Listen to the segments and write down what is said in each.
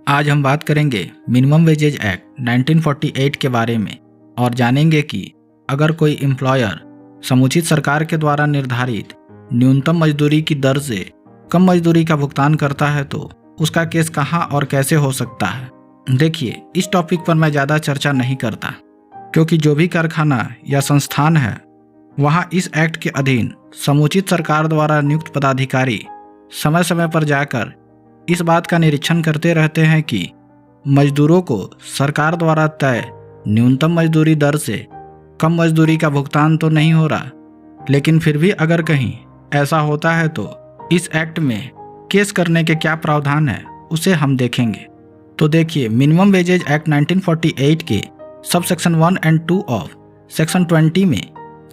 आज हम बात करेंगे मिनिमम वेजेज एक्ट 1948 के बारे में और जानेंगे कि अगर कोई एम्प्लॉयर समुचित सरकार के द्वारा निर्धारित न्यूनतम मजदूरी की दर से कम मजदूरी का भुगतान करता है तो उसका केस कहां और कैसे हो सकता है। देखिए, इस टॉपिक पर मैं ज़्यादा चर्चा नहीं करता क्योंकि जो भी कारखाना या संस्थान है वहां इस एक्ट के अधीन समुचित सरकार द्वारा नियुक्त पदाधिकारी समय समय पर जाकर इस बात का निरीक्षण करते रहते हैं कि मजदूरों को सरकार द्वारा तय न्यूनतम मजदूरी दर से कम मजदूरी का भुगतान तो नहीं हो रहा, लेकिन फिर भी अगर कहीं ऐसा होता है तो इस एक्ट में केस करने के क्या प्रावधान है उसे हम देखेंगे। तो देखिए, मिनिमम वेजेज एक्ट 1948 के sub section 1 and 2 of section 20 में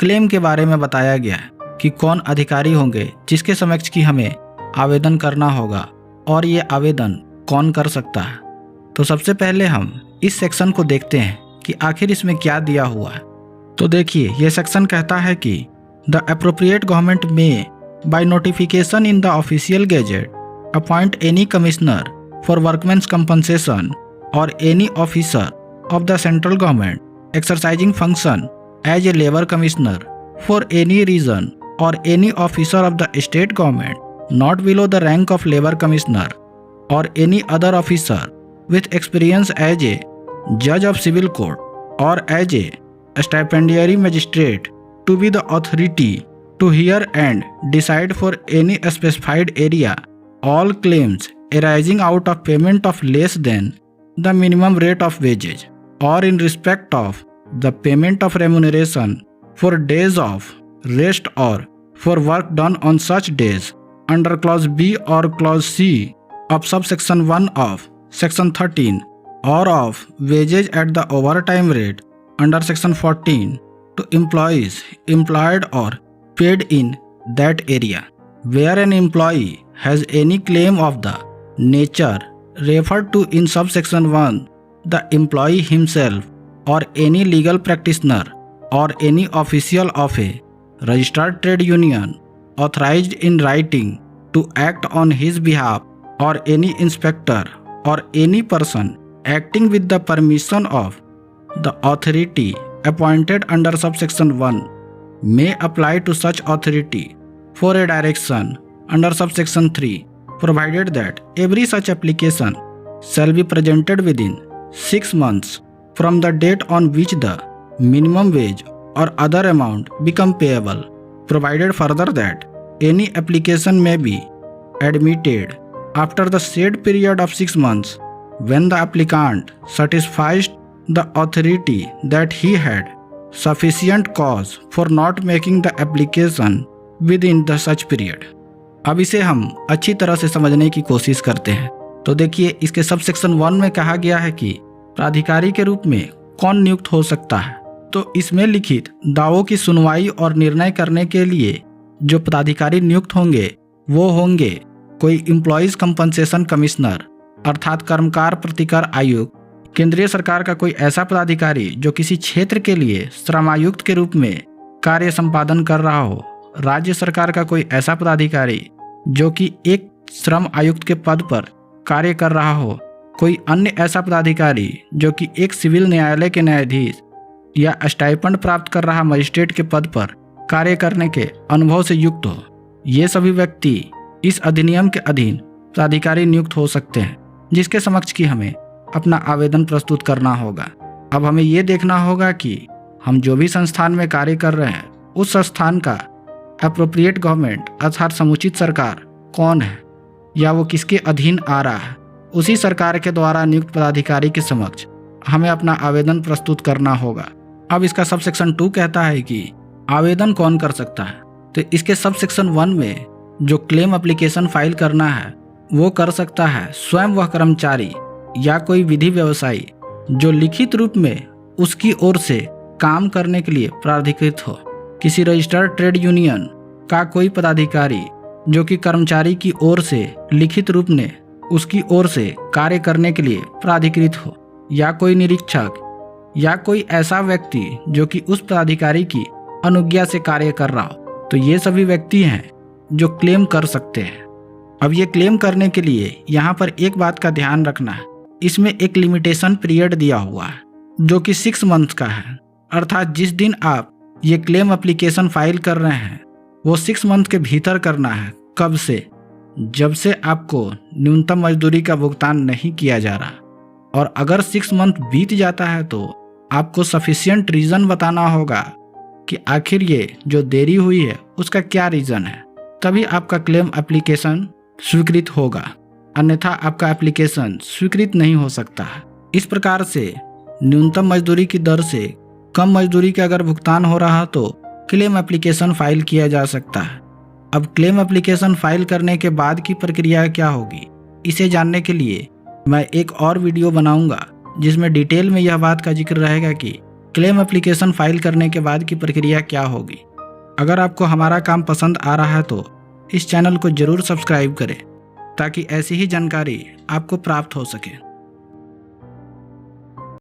क्लेम के बारे में बताया गया है कि कौन अधिकारी होंगे जिसके समक्ष की हमें आवेदन करना होगा और ये आवेदन कौन कर सकता है। तो सबसे पहले हम इस सेक्शन को देखते हैं कि आखिर इसमें क्या दिया हुआ है। तो देखिए, ये सेक्शन कहता है कि the appropriate government may by notification in the official gazette appoint any commissioner for workmen's compensation or any officer of the central government exercising function as a labour commissioner for any region or any officer of the state government not below the rank of labor commissioner or any other officer with experience as a judge of civil court or as a stipendiary magistrate to be the authority to hear and decide for any specified area all claims arising out of payment of less than the minimum rate of wages or in respect of the payment of remuneration for days of rest or for work done on such days under clause B or clause C of subsection 1 of section 13 or of wages at the overtime rate under section 14 to employees employed or paid in that area where an employee has any claim of the nature referred to in subsection 1, the employee himself or any legal practitioner or any official of a registered trade union authorized in writing to act on his behalf or any inspector or any person acting with the permission of the authority appointed under subsection 1 may apply to such authority for a direction under subsection 3, provided that every such application shall be presented within 6 months from the date on which the minimum wage or other amount become payable, provided further that any application may be admitted after the said period of 6 months when the applicant satisfies the authority that he had sufficient cause for not making the application within the such period। अब इसे हम अच्छी तरह से समझने की कोशिश करते हैं। तो देखिए, इसके सब सेक्शन 1 में कहा गया है कि प्राधिकारी के रूप में कौन नियुक्त हो सकता है। तो इसमें लिखित दावों की सुनवाई और निर्णय करने के लिए जो पदाधिकारी नियुक्त होंगे वो होंगे कोई एम्प्लॉयज कंपनसेशन कमिश्नर अर्थात कर्मकार प्रतिकर आयुक्त, केंद्रीय सरकार का कोई ऐसा पदाधिकारी जो किसी क्षेत्र के लिए श्रमायुक्त के रूप में कार्य संपादन कर रहा हो, राज्य सरकार का कोई ऐसा पदाधिकारी जो कि एक श्रम आयुक्त के पद पर कार्य कर रहा हो, कोई अन्य ऐसा पदाधिकारी जो कि एक सिविल न्यायालय के न्यायाधीश या स्टाइपेंड प्राप्त कर रहा मजिस्ट्रेट के पद पर कार्य करने के अनुभव से युक्त हो। ये सभी व्यक्ति इस अधिनियम के अधीन प्राधिकारी नियुक्त हो सकते हैं जिसके समक्ष की हमें अपना आवेदन प्रस्तुत करना होगा। अब हमें ये देखना होगा कि हम जो भी संस्थान में कार्य कर रहे हैं उस संस्थान का एप्रोप्रिएट गवर्नमेंट अर्थात समुचित सरकार कौन है या वो किसके अधीन आ रहा है। उसी सरकार के द्वारा नियुक्त पदाधिकारी के समक्ष हमें अपना आवेदन प्रस्तुत करना होगा। अब इसका सब सेक्शन 2 कहता है कि आवेदन कौन कर सकता है। तो इसके सब सेक्शन 1 में जो क्लेम एप्लीकेशन फाइल करना है वो कर सकता है स्वयं वह कर्मचारी या कोई विधि व्यवसायी जो लिखित रूप में उसकी ओर से काम करने के लिए प्राधिकृत हो, किसी रजिस्टर्ड ट्रेड यूनियन का कोई पदाधिकारी जो कि कर्मचारी की ओर से लिखित रूप में उसकी ओर से कार्य करने के लिए प्राधिकृत हो, या कोई निरीक्षक या कोई ऐसा व्यक्ति जो कि उस पदाधिकारी की अनुज्ञा से कार्य कर रहा हो। तो ये सभी व्यक्ति हैं जो क्लेम कर सकते हैं। अब ये क्लेम करने के लिए यहाँ पर एक बात का ध्यान रखना है इसमें एक लिमिटेशन पीरियड दिया हुआ है जो कि 6 मंथ का है, अर्थात जिस दिन आप ये क्लेम एप्लीकेशन फाइल कर रहे हैं वो 6 मंथ के भीतर करना है। कब से? जब से आपको न्यूनतम मजदूरी का भुगतान नहीं किया जा रहा। और अगर 6 मंथ बीत जाता है तो आपको सफिशिएंट रीज़न बताना होगा कि आखिर ये जो देरी हुई है उसका क्या रीज़न है, तभी आपका क्लेम एप्लीकेशन स्वीकृत होगा, अन्यथा आपका एप्लीकेशन स्वीकृत नहीं हो सकता है। इस प्रकार से न्यूनतम मजदूरी की दर से कम मजदूरी का अगर भुगतान हो रहा तो क्लेम एप्लीकेशन फाइल किया जा सकता है। अब क्लेम एप्लीकेशन फाइल करने के बाद की प्रक्रिया क्या होगी, इसे जानने के लिए मैं एक और वीडियो बनाऊंगा जिसमें डिटेल में यह बात का जिक्र रहेगा कि क्लेम एप्लीकेशन फाइल करने के बाद की प्रक्रिया क्या होगी। अगर आपको हमारा काम पसंद आ रहा है तो इस चैनल को ज़रूर सब्सक्राइब करें ताकि ऐसी ही जानकारी आपको प्राप्त हो सके।